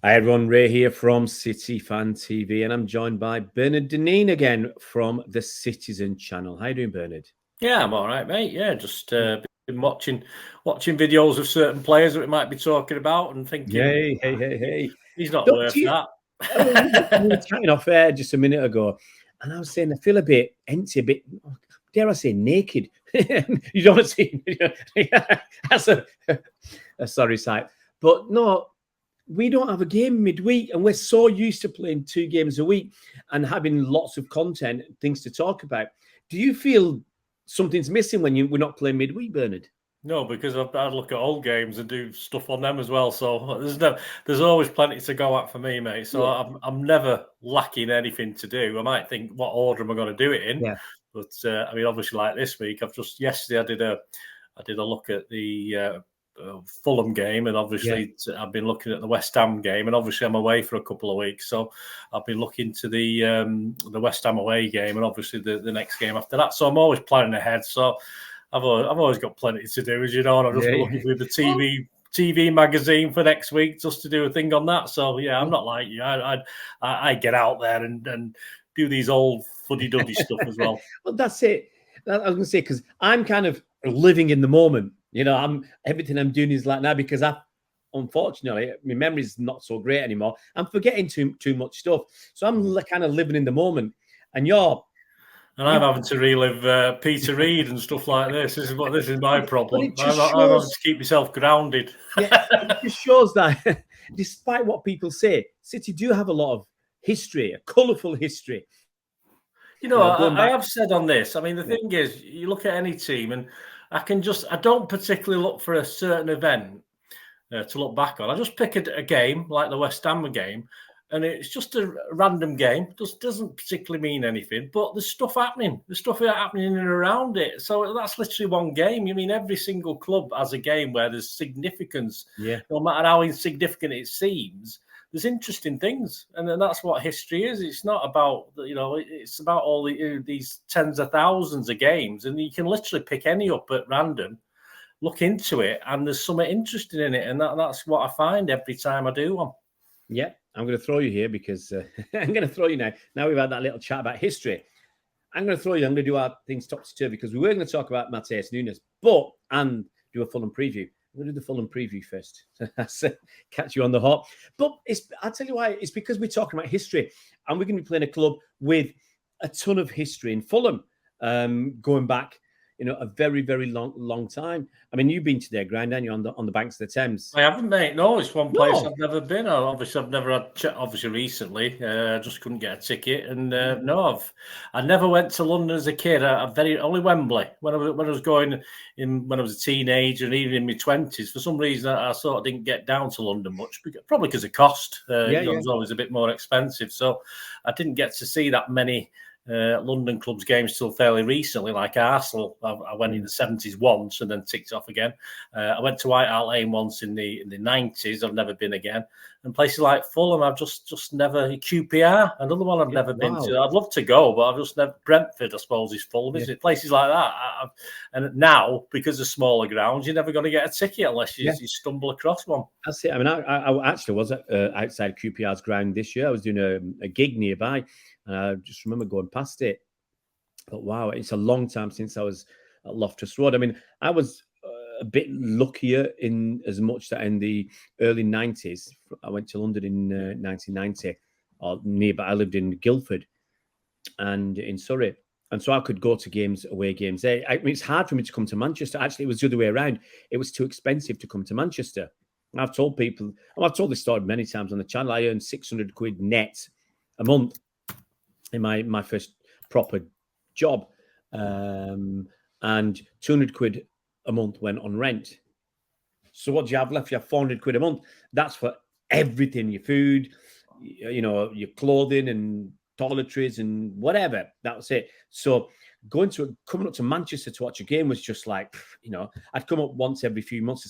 Hi everyone, Ray here from City Fan TV, and I'm joined by Bernard Deneen again from the Citizen channel. How you doing, Bernard? Yeah, I'm all right, mate. Yeah, just been watching videos of certain players that we might be talking about and thinking, Hey. he's not Don't worth you? that. We were chatting off air just a minute ago, and I was saying I feel a bit empty, a bit, dare I say, naked. You don't want to see. That's a sorry sight, but no. We don't have a game midweek, and we're so used to playing 2 games a week and having lots of content, things to talk about. Do you feel something's missing when we're not playing midweek, Bernard? No, because I look at old games and do stuff on them as well. So there's always plenty to go at for me, mate. So Yeah. I'm never lacking anything to do. I might think, what order am I going to do it in? Yeah. But I mean, obviously, like this week, yesterday I did a look at the Fulham game, and obviously I've been looking at the West Ham game, and obviously I'm away for a couple of weeks, so I've been looking to the West Ham away game, and obviously the next game after that. So I'm always planning ahead. So I've always got plenty to do, as you know, and I've just been looking through the TV magazine for next week just to do a thing on that. So yeah, I'm not like you. I get out there and do these old fuddy-duddy stuff as well. Well, that's it. I was going to say, because I'm kind of living in the moment. Everything I'm doing is like now, because unfortunately, my memory's not so great anymore. I'm forgetting too much stuff. So I'm kind of living in the moment. And I'm having to relive Peter Reid and stuff like this. This is my problem. I'm having to keep myself grounded. Yeah, it just shows that despite what people say, City do have a lot of history, a colourful history. I have said on this, I mean, the thing is, you look at any team, and I don't particularly look for a certain event to look back on. I just pick a game like the West Ham game, and it's just a random game. Just doesn't particularly mean anything, but there's stuff happening. There's stuff happening in and around it. So that's literally one game. I mean, every single club has a game where there's significance. Yeah. No matter how insignificant it seems, there's interesting things, and that's what history is. It's not about, it's about all these tens of thousands of games, and you can literally pick any up at random, look into it, and there's something interesting in it, and that's what I find every time I do one. Yeah, I'm going to throw you here because I'm going to throw you now. Now we've had that little chat about history. I'm going to throw you. I'm going to do our things topsy-turvy because we were going to talk about Matheus Nunes, and do a Fulham preview. I'm going to do the Fulham preview first. Catch you on the hop. But I'll tell you why. It's because we're talking about history, and we're going to be playing a club with a ton of history in Fulham, going back, a very, very long time. I mean, you've been to their ground, haven't you, on the banks of the Thames? I haven't, mate. No, it's one place I've never been. I've never had. Obviously, recently, I just couldn't get a ticket, and I never went to London as a kid. Only Wembley when I was going in when I was a teenager, and even in my 20s. For some reason, I sort of didn't get down to London much, probably because of cost. It was always a bit more expensive, so I didn't get to see that many London clubs games till fairly recently, like Arsenal. I went in the 70s once and then ticked off again. I went to White Hart Lane once in the 90s. I've never been again. And places like Fulham, I've just never. QPR, another one I've never been to. I'd love to go, but I've just never. Brentford, I suppose, is Fulham, isn't it? Places like that. And now, because of smaller grounds, you're never going to get a ticket unless you stumble across one. That's it. I mean, I actually was outside QPR's ground this year. I was doing a gig nearby, and I just remember going past it. But wow, it's a long time since I was at Loftus Road. I mean, I was a bit luckier in as much that in the early 90s, I went to London in 1990 or nearby. I lived in Guildford and in Surrey. And so I could go to away games there. I mean, it's hard for me to come to Manchester. Actually, it was the other way around. It was too expensive to come to Manchester. And I've told people, and I've told this story many times on the channel, I earned 600 quid net a month in my first proper job. And 200 quid a month went on rent. So what do you have left? You have 400 quid a month. That's for everything, your food, your clothing and toiletries and whatever. That was it. So coming up to Manchester to watch a game was just like, I'd come up once every few months to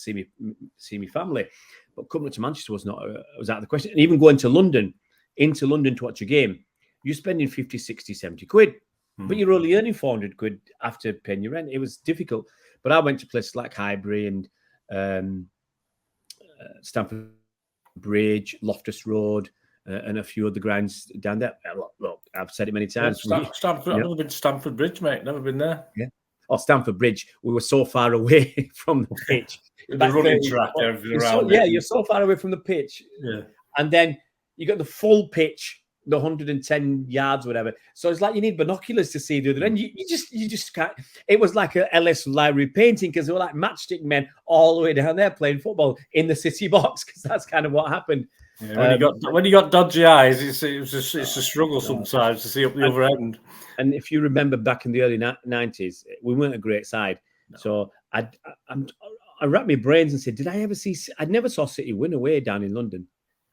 see me family, but coming up to Manchester was out of the question. And even going to London to watch a game, you're spending 50, 60, 70 quid, but you're only earning 400 quid after paying your rent. It was difficult. But I went to places like Highbury and Stamford Bridge, Loftus Road, and a few other grounds down there. Look, I've said it many times. Stamford, I've never been to Stamford Bridge, mate. Never been there. Yeah. Or Stamford Bridge, we were so far away from the pitch. The running track, everything around it. Yeah, you're so far away from the pitch. Yeah. And then you got the full pitch, the 110 yards, whatever. So it's like you need binoculars to see the other end. You just can't. It was like a Ellis library painting because they were like matchstick men all the way down there playing football in the City box because that's kind of what happened. Yeah, when you got dodgy eyes, it's a struggle sometimes to see up the other end. And if you remember back in the early 90s, we weren't a great side. No. So I wrapped my brains and said, did I ever see? I never saw City win away down in London.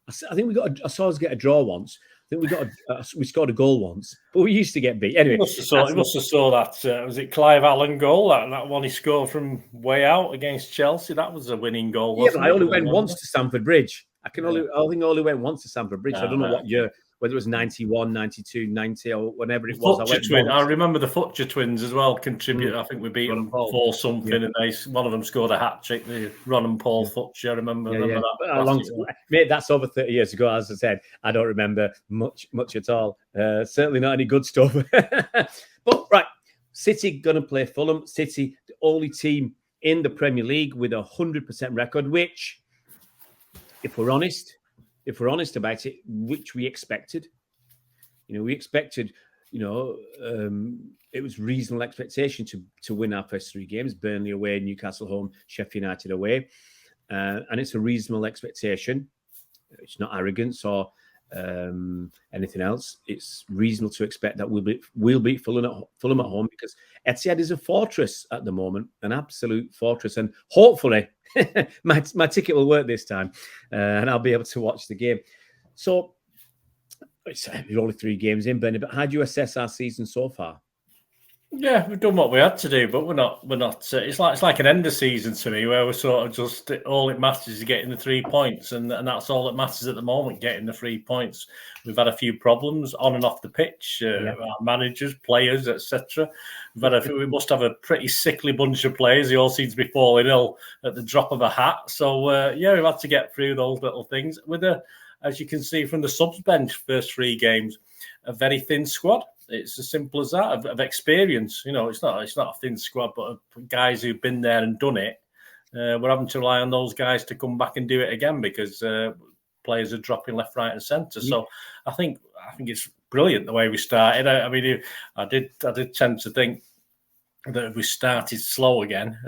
I think I saw us get a draw once. I think we scored a goal once, but we used to get beat. Anyway, he must have saw that. Was it Clive Allen goal? That one he scored from way out against Chelsea. That was a winning goal. Yeah, but I only went once to Stamford Bridge. I think I only went once to Stamford Bridge. So I don't know what year, whether it was 91, 92, 90, or whenever it was. I remember the Futcher twins as well contribute. I think we beat them 4-something, and one of them scored a hat trick. The Ron and Paul Futcher. I remember that. Mate, that's over 30 years ago. As I said, I don't remember much at all. Certainly not any good stuff. But right, City gonna play Fulham. City, the only team in the Premier League with 100% record, which, if we're honest about it, which we expected. We expected, it was reasonable expectation to win our first 3 games: Burnley away, Newcastle home, Sheffield United away, and it's a reasonable expectation. It's not arrogance or anything else. It's reasonable to expect that we'll beat Fulham at home because Etihad is a fortress at the moment, an absolute fortress, and hopefully my ticket will work this time, and I'll be able to watch the game. So we're only 3 games in, Benny, but how do you assess our season so far? Yeah, we've done what we had to do, but we're not. It's like an end of season to me, where we're sort of just all it matters is getting the 3 points, and that's all that matters at the moment. Getting the 3 points. We've had a few problems on and off the pitch, our managers, players, etc. We must have a pretty sickly bunch of players. They all seem to be falling ill at the drop of a hat. So we've had to get through those little things with as you can see from the subs bench, first 3 games, a very thin squad. It's as simple as that of experience. It's not a thin squad, but guys who've been there and done it. We're having to rely on those guys to come back and do it again because players are dropping left, right, and centre. So I think it's brilliant the way we started. I did tend to think that if we started slow again,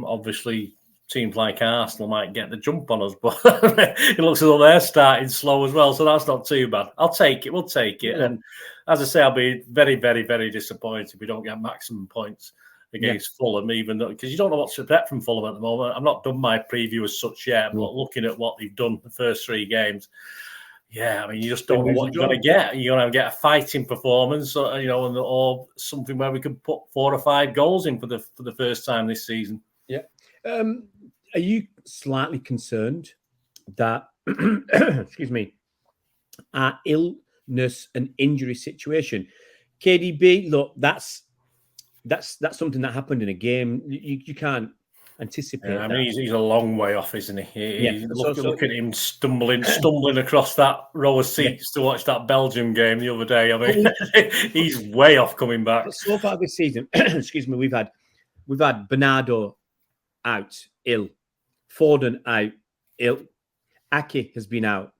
obviously teams like Arsenal might get the jump on us, but it looks as though they're starting slow as well, so that's not too bad. I'll take it. We'll take it. Yeah. And as I say, I'll be very, very, very disappointed if we don't get maximum points against Fulham, even though, because you don't know what to expect from Fulham at the moment. I've not done my preview as such yet, but looking at what they've done the first 3 games, you just don't know what you're going to get. You're going to get a fighting performance, or something where we could put 4 or 5 goals in for the first time this season. Yeah. Are you slightly concerned that, excuse me, our illness and injury situation? KDB, look, that's something that happened in a game. You can't anticipate. Yeah, he's a long way off, isn't he? Look at him stumbling across that row of seats to watch that Belgium game the other day. He's way off coming back. So far this season, excuse me, we've had Bernardo out, ill. Foden out, ill. Ake has been out.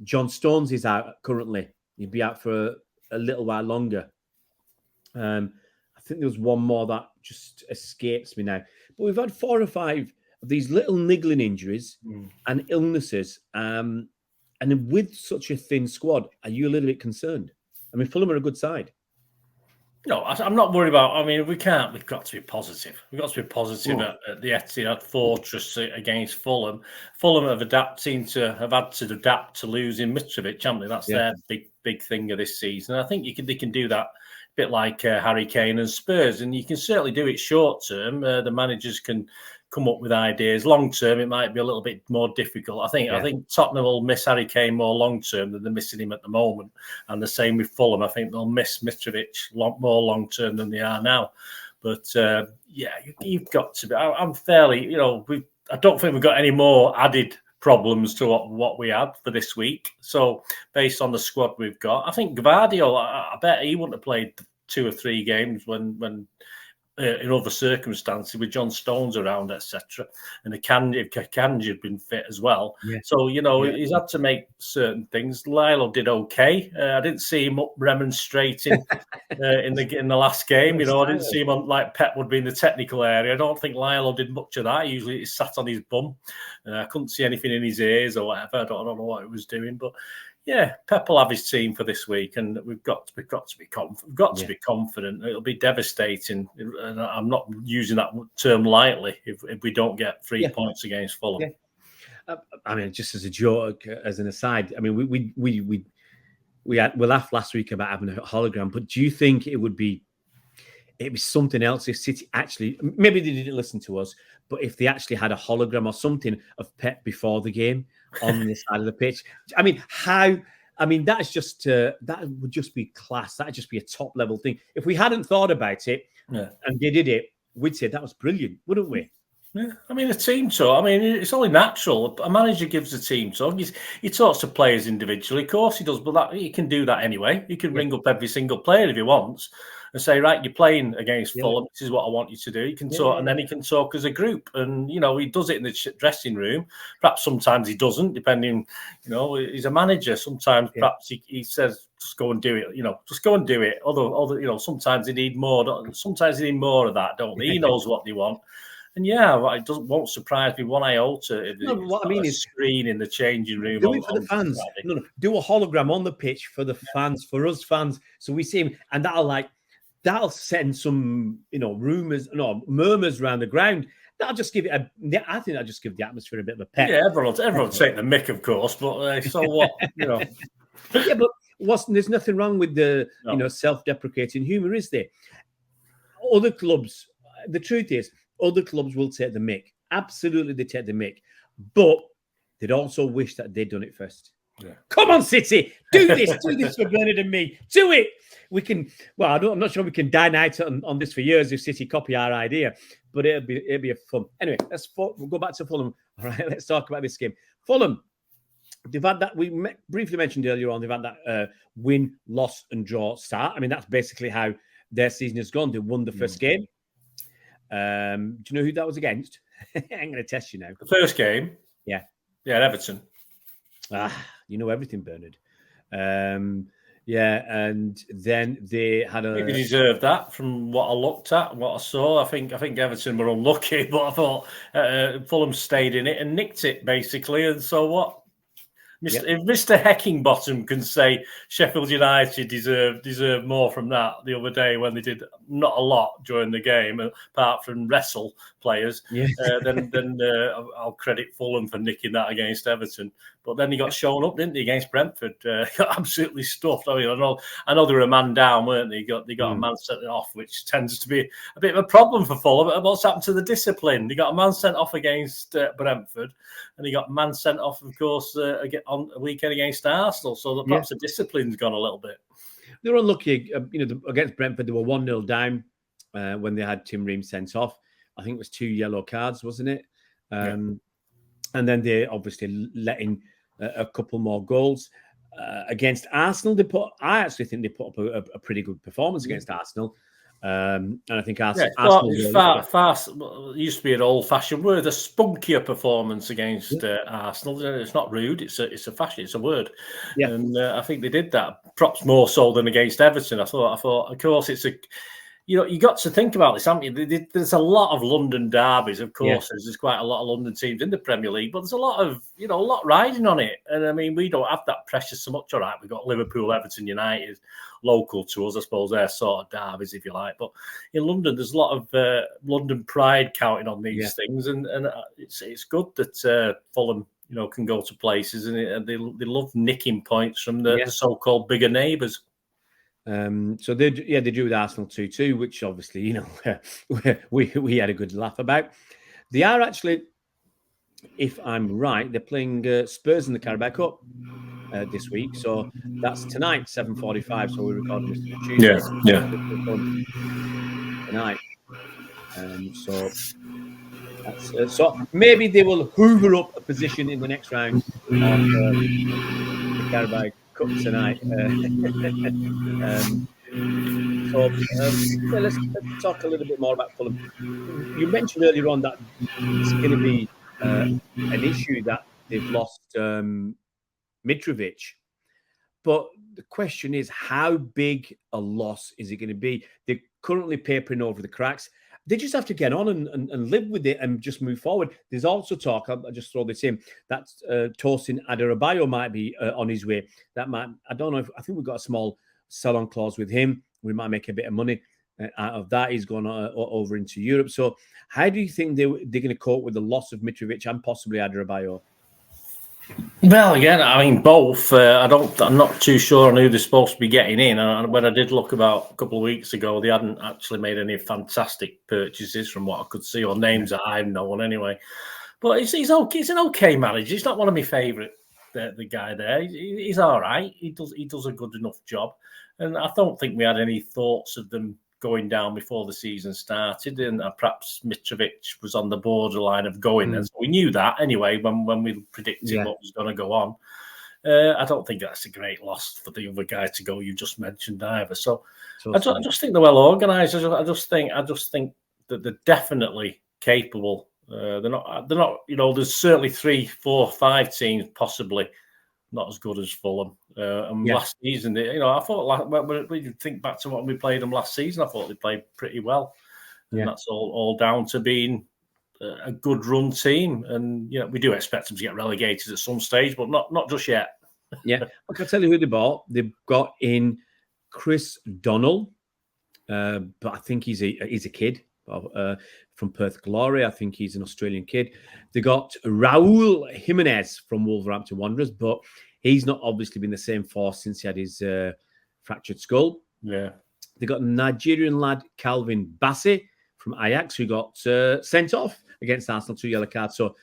John Stones is out currently. He'll be out for a little while longer. I think there was one more that just escapes me now. But we've had 4 or 5 of these little niggling injuries and illnesses. And with such a thin squad, are you a little bit concerned? Fulham are a good side. No, I'm not worried about. We've got to be positive. We've got to be positive at the Etihad fortress against Fulham. Fulham have had to adapt to losing Mitrovic, haven't they? That's their big thing of this season. And I think they can do that a bit like Harry Kane and Spurs, and you can certainly do it short term. The managers can come up with ideas. Long term, it might be a little bit more difficult. I think Tottenham will miss Harry Kane more long term than they're missing him at the moment, and the same with Fulham. I think they'll miss Mitrovic more long term than they are now. But you've got to be. I'm fairly, I don't think we've got any more added problems to what we had for this week. So based on the squad we've got, I think Gvardiol, I bet he wouldn't have played 2 or 3 games when in other circumstances with John Stones around, etc. And Kanji had been fit as well. Yeah. So, he's had to make certain things. Lilo did okay. I didn't see him up remonstrating in the last game. I didn't see him on, like Pep would be in the technical area. I don't think Lilo did much of that. Usually he sat on his bum. I couldn't see anything in his ears or whatever. I don't know what he was doing, but yeah, Pep will have his team for this week, and we've got to be confident. We've got to be confident. It'll be devastating, and I'm not using that term lightly. If we don't get 3 points against Fulham, I mean, just as a joke, as an aside, I mean, we laughed last week about having a hologram, but do you think it'd be something else if City actually, maybe they didn't listen to us, but if they actually had a hologram or something of Pep before the game on the side of the pitch? I mean, that's just that would just be class. That'd just be a top level thing. If we hadn't thought about it and they did it, we'd say that was brilliant, wouldn't we? Yeah, I mean, a team talk. I mean, it's only natural. A manager gives a team talk. He talks to players individually. Of course he does, but he can do that anyway. He can ring up every single player if he wants and say, right, you're playing against Fulham. This is what I want you to do. He can talk, and then he can talk as a group. And, he does it in the dressing room. Perhaps sometimes he doesn't, depending, he's a manager. Sometimes perhaps he says, just go and do it, just go and do it. Although, sometimes they need more. Sometimes they need more of that, don't they? He knows what they want. And it won't surprise me one iota. What I mean is screen in the changing room. Do it for the fans. No, do a hologram on the pitch for the fans, for us fans, so we see him, and that'll send some, murmurs around the ground. That'll just give it I think that'll just give the atmosphere a bit of a pep. Yeah, everyone take the mick, of course, but so what, Yeah, but there's nothing wrong with the self-deprecating humour, is there? Other clubs, the truth is, other clubs will take the mick. Absolutely, they take the mick. But they'd also wish that they'd done it first. Yeah. Come on, City, do this. Do this for Bernard and me. Do it. We can. Well, I'm not sure we can dine on this for years if City copy our idea, but it'll be a fun. Anyway, we'll go back to Fulham. All right, let's talk about this game. Fulham. They've had that. We briefly mentioned earlier on. They've had that win, loss, and draw start. I mean, that's basically how their season has gone. They won the first game. Do you know who that was against? I'm going to test you now. The first game? Yeah, Everton. You know everything, Bernard. And then they had a... Maybe deserved that from what I looked at, what I saw. I think Everton were unlucky, but I thought Fulham stayed in it and nicked it, basically. And so what? If Mr. Heckingbottom can say Sheffield United deserve more from that the other day when they did not a lot during the game, apart from wrestle players, then I'll credit Fulham for nicking that against Everton. But then he got shown up, didn't he, against Brentford? Got absolutely stuffed. I mean, I know they were a man down, weren't they? They got a man sent off, which tends to be a bit of a problem for Fulham. What's happened to the discipline? They got a man sent off against Brentford, and he got a man sent off, of course, on a weekend against Arsenal. So perhaps the discipline's gone a little bit. They were unlucky. Against Brentford, they were 1-0 down when they had Tim Ream sent off. I think it was 2 yellow cards, wasn't it? And then they obviously let in a couple more goals. Against Arsenal, I actually think they put up a pretty good performance against Arsenal. And I think Arsenal... It used to be an old-fashioned word, a spunkier performance against Arsenal. It's not rude, it's a fashion, it's a word. Yeah. And I think they did that, perhaps more so than against Everton. I thought, of course, it's a... you got to think about this, haven't you? There's a lot of London derbies, of course. Yeah. There's quite a lot of London teams in the Premier League, but there's a lot riding on it. And I mean, we don't have that pressure so much. All right, we've got Liverpool, Everton, United, local to us. I suppose they're sort of derbies, if you like. But in London, there's a lot of London pride counting on these things, and it's good that Fulham, can go to places, and they love nicking points from the so-called bigger neighbours. So they drew with Arsenal 2-2, which obviously, we had a good laugh about. They are actually, if I'm right, they're playing Spurs in the Carabao Cup this week. So that's tonight, 7:45. So we're recording this on Tuesday. Yeah. Tonight. So So maybe they will hoover up a position in the next round of the Carabao Cup tonight. Let's talk a little bit more about Fulham. You mentioned earlier on that it's going to be an issue that they've lost Mitrovic. But the question is, how big a loss is it going to be? They're currently papering over the cracks. They just have to get on and live with it and just move forward. There's also talk, I'll just throw this in, that Tosin Adarabioyo might be on his way. I don't know, I think we've got a small sell-on clause with him. We might make a bit of money out of that. He's gone over into Europe. So how do you think they're going to cope with the loss of Mitrovic and possibly Adarabioyo? Well, again, I mean, both. I'm not too sure on who they're supposed to be getting in. And when I did look about a couple of weeks ago, they hadn't actually made any fantastic purchases from what I could see, or names that I've known anyway. But he's okay. He's an okay manager. He's not one of my favourite. The guy there, he's all right. He does a good enough job, and I don't think we had any thoughts of them going down before the season started, and perhaps Mitrovic was on the borderline of going, and so we knew that anyway when we predicted what was going to go on. I don't think that's a great loss for the other guy to go. You just mentioned either, so I just think they're well organised. I just think that they're definitely capable. They're not. There's certainly 3, 4, 5 teams possibly not as good as Fulham. Last season, I thought when you think back to what we played them last season, I thought they played pretty well. And that's all down to being a good run team. And we do expect them to get relegated at some stage, but not just yet. Yeah, I can tell you who they bought. They've got in Chris Donnell, but I think he's a kid from Perth Glory. I think he's an Australian kid. They got Raul Jimenez from Wolverhampton Wanderers, but he's not obviously been the same force since he had his fractured skull. Yeah. They got Nigerian lad Calvin Bassey from Ajax, who got sent off against Arsenal, 2 yellow cards. So,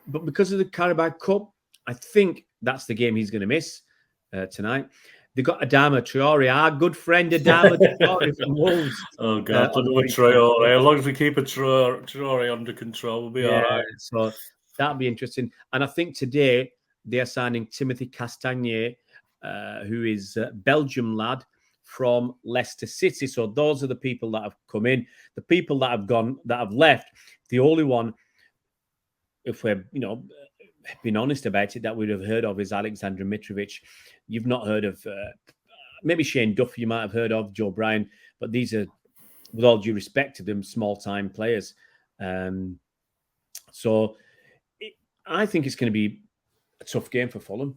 but because of the Carabao Cup, I think that's the game he's going to miss tonight. They got Adama Traore, our good friend Adama Traore from Wolves. Oh God, Traore. As long as we keep a Traore under control, we'll be all right. So that'll be interesting. And I think today they are signing Timothy Castagne, who is a Belgium lad from Leicester City. So those are the people that have come in. The people that have gone, that have left. The only one, if we're being honest about it, that we'd have heard of is Alexander Mitrovic. You've not heard of maybe Shane Duffy, you might have heard of, Joe Bryan, but these are, with all due respect to them, small-time players. So I think it's going to be a tough game for Fulham.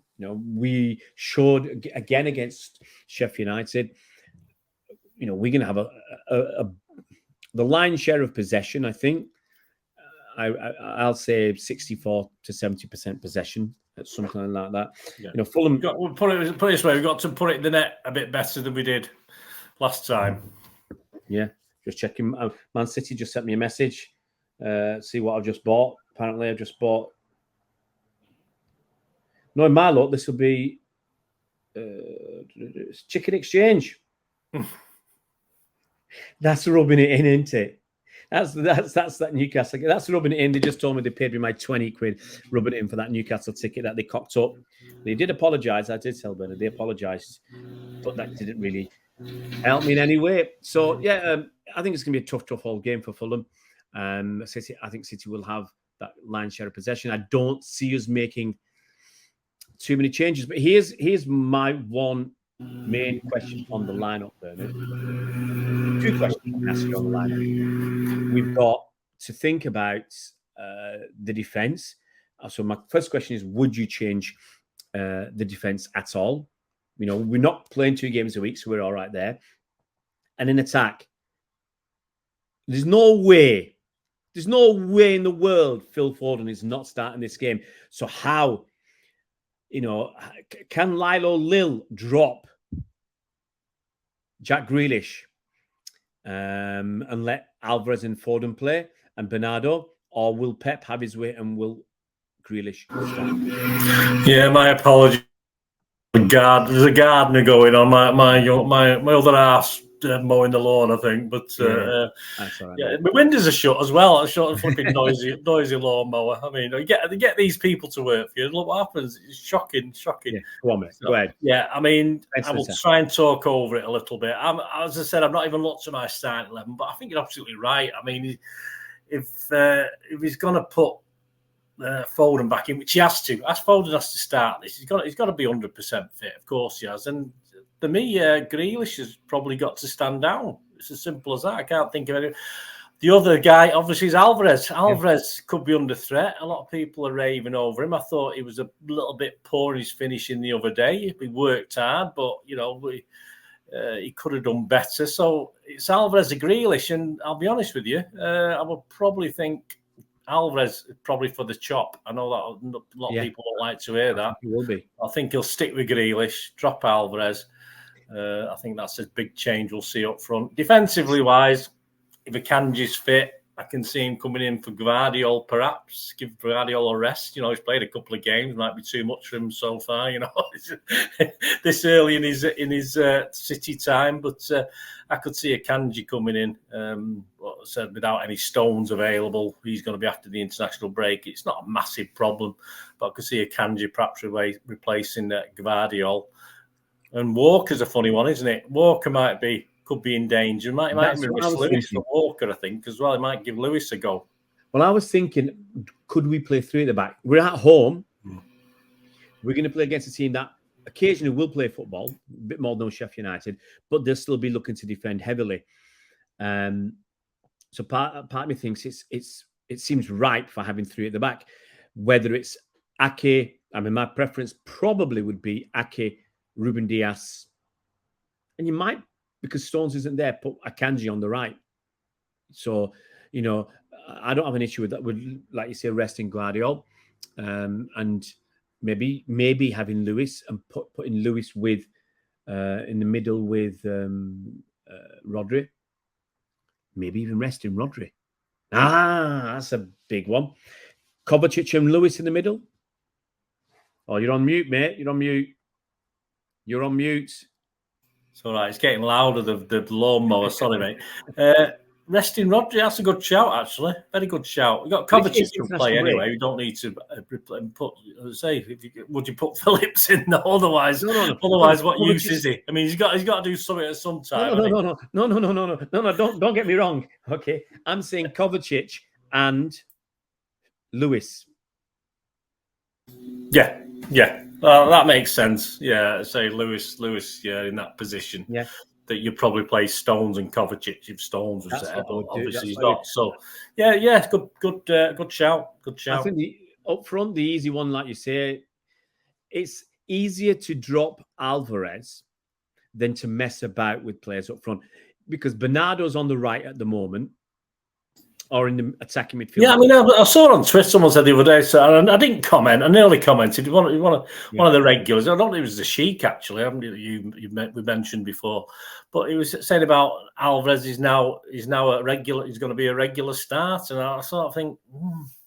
We showed again against Sheffield United. We're going to have the lion's share of possession. I think I'll say 64 to 70% possession, something like that. Yeah. Fulham. We'll put it this way: we've got to put it in the net a bit better than we did last time. Yeah, just checking. Man City just sent me a message. See what I've just bought. Apparently, I've just bought. No, in my luck, this will be chicken exchange. That's rubbing it in, isn't it? That's that Newcastle. That's rubbing it in. They just told me they paid me my 20 quid rubbing it in for that Newcastle ticket that they cocked up. They did apologise. I did tell Bernard they apologised, but that didn't really help me in any way. So I think it's going to be a tough whole game for Fulham. City, I think City will have that lion's share of possession. I don't see us making too many changes. But here's my one main question on the lineup, Bernard. 2 questions I can ask you on the lineup. We've got to think about the defence. So my first question is, would you change the defence at all? We're not playing 2 games a week, so we're all right there. And in attack, there's no way in the world Phil Foden is not starting this game. So how, can Lilo Lil drop Jack Grealish and let Alvarez and Foden play and Bernardo, or will Pep have his way and will Grealish start? Yeah, my apologies. There's a gardener going on. My other half mowing the lawn, I think. But that's all right. yeah, my windows are shut as well. A short flipping noisy lawnmower. I mean, you get these people to work for you. Look what happens. It's shocking. Yeah, go on, mate. Go ahead. Yeah, I mean, I will try and talk over it a little bit. As I said, I've not even looked at my starting 11, but I think you're absolutely right. I mean, if he's going to put Foden back in, which he has to, as Foden has to start this, he's got to be 100% fit. Of course he has. And for me, Grealish has probably got to stand down. It's as simple as that. I can't think of any. The other guy, obviously, is Alvarez. Alvarez could be under threat. A lot of people are raving over him. I thought he was a little bit poor in his finishing the other day. He worked hard, but, he could have done better. So it's Alvarez or Grealish. And I'll be honest with you, I would probably think Alvarez probably for the chop. I know that a lot of people don't like to hear that. He will be. I think he'll stick with Grealish, drop Alvarez. I think that's a big change we'll see up front. Defensively wise, if Akanji's fit, I can see him coming in for Gvardiol, perhaps. Give Gvardiol a rest. He's played a couple of games. Might be too much for him so far, this early in his City time. But I could see Akanji coming in. Said without any Stones available, he's going to be after the international break. It's not a massive problem, but I could see Akanji perhaps replacing Gvardiol. And Walker's a funny one, isn't it? Walker could be in danger. He might even risk Lewis for Walker, I think, as well. He might give Lewis a go. Well, I was thinking, could we play 3 at the back? We're at home. We're going to play against a team that occasionally will play football, a bit more than Sheffield United, but they'll still be looking to defend heavily. So part of me thinks it seems ripe for having 3 at the back. Whether it's Ake, my preference probably would be Ake, Ruben Dias, and you might, because Stones isn't there, put Akanji on the right. So, I don't have an issue with that. Would, like you say, resting Gvardiol, and maybe having Lewis and putting Lewis with in the middle with Rodri. Maybe even resting Rodri. That's a big one. Kovacic and Lewis in the middle. Oh, you're on mute, mate. You're on mute. You're on mute. It's all right. It's getting louder, the lawnmower. Sorry, mate. Resting Rodri, that's a good shout, actually. Very good shout. We've got Kovacic to play anyway. We don't need to put, would you put Phillips in? No, otherwise, otherwise, what use is he? I mean, he's got to do something at some time. No. Don't get me wrong. Okay, I'm saying Kovacic and Lewis. Yeah. That makes sense. Yeah, say Lewis, in that position. Yeah. That you probably play Stones and Kovacic if Stones was there, but obviously he's not. So, yeah, good shout. Good shout. I think up front, the easy one, like you say, it's easier to drop Alvarez than to mess about with players up front, because Bernardo's on the right at the moment, or in the attacking midfield. Yeah, I mean, I saw on Twitter, someone said the other day, so I didn't comment. I nearly commented. One of the regulars, I don't think it was the Sheik, actually, we mentioned before, but he was saying about Alvarez is now a regular, he's going to be a regular start, and I sort of think,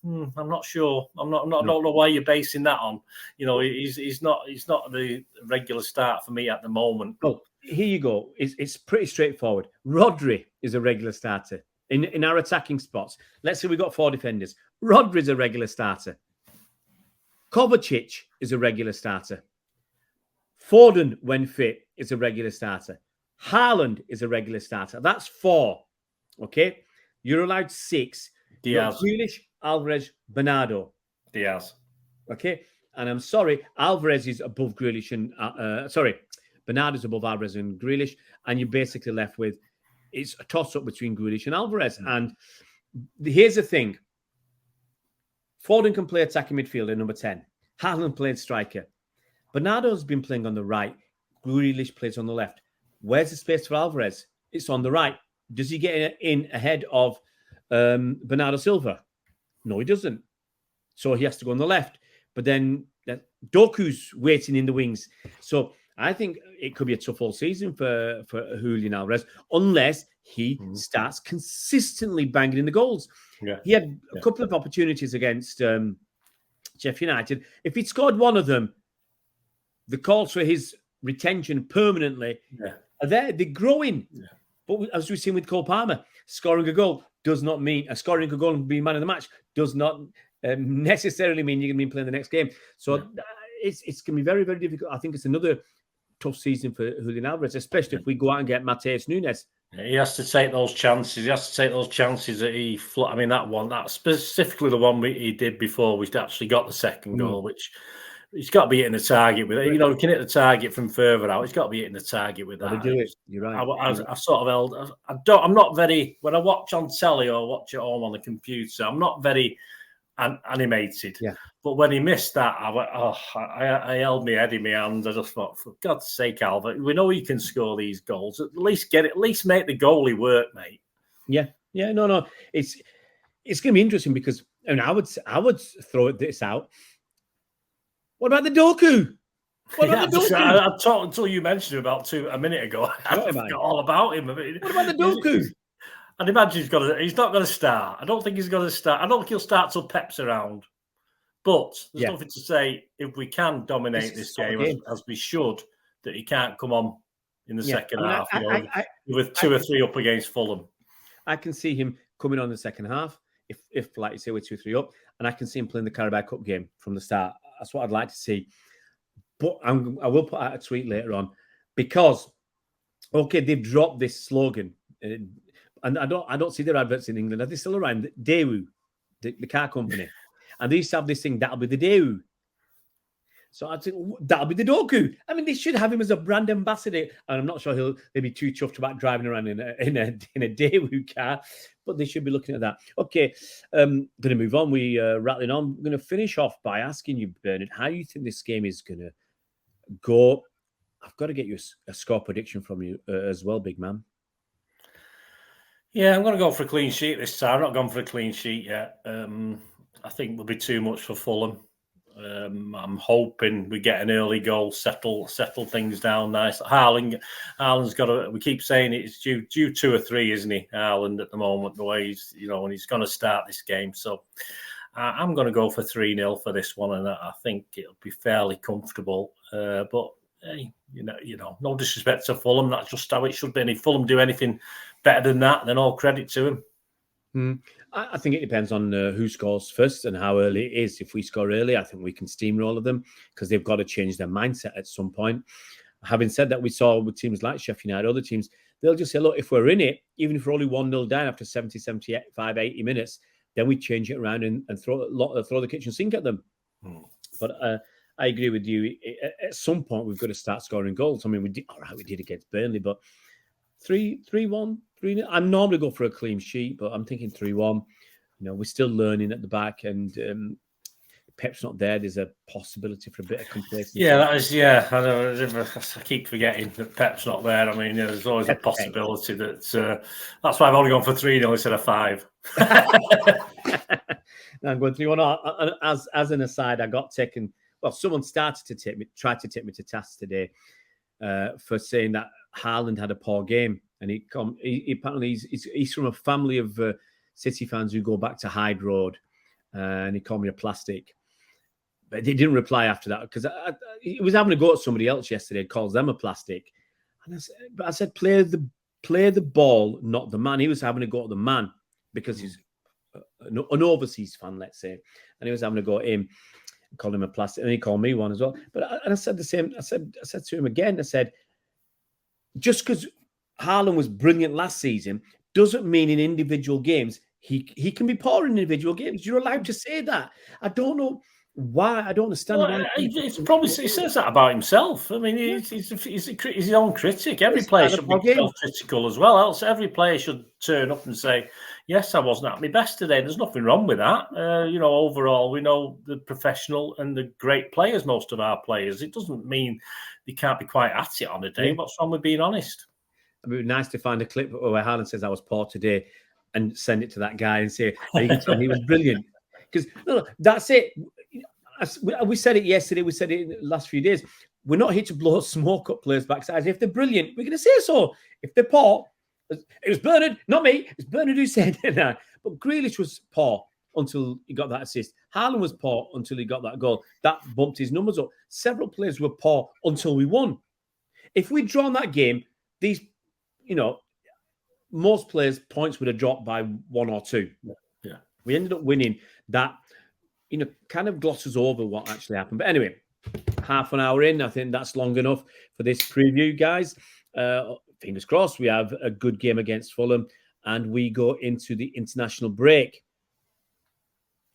I'm not sure. I don't know why you're basing that on. He's not the regular start for me at the moment. Oh, here you go. It's pretty straightforward. Rodri is a regular starter. In our attacking spots, let's say we've got 4 defenders. Rodri's a regular starter. Kovacic is a regular starter. Foden, when fit, is a regular starter. Haaland is a regular starter. That's 4. Okay? You're allowed 6. Diaz. Grealish, Alvarez, Bernardo. Diaz. Okay? And I'm sorry, Alvarez is above Grealish and... Bernardo's above Alvarez and Grealish, and you're basically left with... It's a toss-up between Grealish and Alvarez. And here's the thing. Foden can play attacking midfielder, number 10. Haaland played striker. Bernardo's been playing on the right. Grealish plays on the left. Where's the space for Alvarez? It's on the right. Does he get in ahead of Bernardo Silva? No, he doesn't. So he has to go on the left. But then Doku's waiting in the wings. So... I think it could be a tough all season for Julian Alvarez unless he starts consistently banging in the goals. Yeah. He had a couple of opportunities against Sheffield United. If he'd scored one of them, the calls for his retention permanently are there. They're growing. Yeah. But as we've seen with Cole Palmer, scoring a goal does not mean scoring a goal and being man of the match does not necessarily mean you're going to be playing the next game. So it's going to be very, very difficult. I think it's another tough season for Julian Alvarez, especially if we go out and get Mateus Nunes. He has to take those chances. He has to take those chances that that specifically the one he did before we actually got the second goal, which he's got to be hitting the target with it. You know, he can hit the target from further out. He's got to be hitting the target with that. Do it. You're right. I sort of held. I'm not very, when I watch on telly or watch at home on the computer, I'm not very animated. Yeah. But when he missed that, I went, I held my head in my hands. I just thought, for God's sake, Albert, we know you can score these goals. At least make the goalie work, mate. Yeah. No. It's going to be interesting because I would throw this out. What about the Doku? I talked until you mentioned him about a minute ago. I forgot all about him. What about the Doku? I'd imagine he's not going to start. I don't think he's going to start. I don't think he'll start till Pep's around. But there's nothing to say if we can dominate this game as we should, that he can't come on in the second half with 2 or 3 up against Fulham. I can see him coming on the second half if like you say, we're 2-3 up, and I can see him playing the Carabao Cup game from the start. That's what I'd like to see. But I will put out a tweet later on because, they've dropped this slogan, and I don't see their adverts in England. Are they still around? Daewoo, the car company. And they used to have this thing, that'll be the Daewoo. So I think that'll be the Doku. I mean, they should have him as a brand ambassador. And I'm not sure he'll be too chuffed about driving around in a Daewoo car, but they should be looking at that. Okay, going to move on. We rattling on. We're going to finish off by asking you, Bernard, how you think this game is going to go. I've got to get you a score prediction from you as well, big man. Yeah, I'm going to go for a clean sheet this time. I've not gone for a clean sheet yet. I think it'll be too much for Fulham. I'm hoping we get an early goal, settle things down nice. Haaland's got to. We keep saying it's due 2 or 3, isn't he? Haaland at the moment, the way he's, and he's going to start this game. So I'm going to go for 3-0 for this one, and I think it'll be fairly comfortable. But hey, no disrespect to Fulham. That's just how it should be. And if Fulham do anything better than that, then all credit to him. I think it depends on who scores first and how early it is. If we score early, I think we can steamroller them because they've got to change their mindset at some point. Having said that, we saw with teams like Sheffield United, other teams, they'll just say, look, if we're in it, even if we're only 1-0 down after 70, 75, 80 minutes, then we change it around and throw the kitchen sink at them. But I agree with you. At some point, we've got to start scoring goals. I mean, we did against Burnley, but 3-1. I normally go for a clean sheet, but I'm thinking 3-1. We're still learning at the back, and Pep's not there. There's a possibility for a bit of complacency. Yeah, that is. Yeah, I know. I keep forgetting that Pep's not there. I mean, there's always a possibility that. That's why I've only gone for 3-0 instead of 5. I'm going 3-1. As an aside, I got taken. Well, someone tried to take me to task today for saying that Haaland had a poor game. And he apparently he's from a family of City fans who go back to Hyde Road, and he called me a plastic. But he didn't reply after that because he was having a go at somebody else yesterday. Calls them a plastic, and I said, play the ball, not the man. He was having a go at the man because he's an overseas fan, let's say, and he was having a go at him. Called him a plastic, and he called me one as well. But I said the same. I said to him again. I said, just because Haaland was brilliant last season doesn't mean in individual games he can be poor in individual games. You're allowed to say that. I don't know why. I don't understand why. It's probably he says that about himself. I mean, he's his own critic. Every player should be self-critical as well. Else, every player should turn up and say, "Yes, I wasn't at my best today." There's nothing wrong with that. Overall, we know the professional and the great players. Most of our players. It doesn't mean they can't be quite at it on a day. What's wrong with being honest? It would be nice to find a clip where Haaland says I was poor today and send it to that guy and say, you can tell he was brilliant. Because that's it. We said it yesterday. We said it in the last few days. We're not here to blow smoke up players' backsides. If they're brilliant, we're going to say so. If they're poor, it was Bernard, not me. It's Bernard who said it. But Grealish was poor until he got that assist. Haaland was poor until he got that goal. That bumped his numbers up. Several players were poor until we won. If we'd drawn that game, these... most players' points would have dropped by 1 or 2. Yeah. We ended up winning. That, kind of glosses over what actually happened. But anyway, half an hour in, I think that's long enough for this preview, guys. Fingers crossed, we have a good game against Fulham, and we go into the international break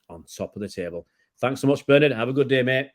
on top of the table. Thanks so much, Bernard. Have a good day, mate.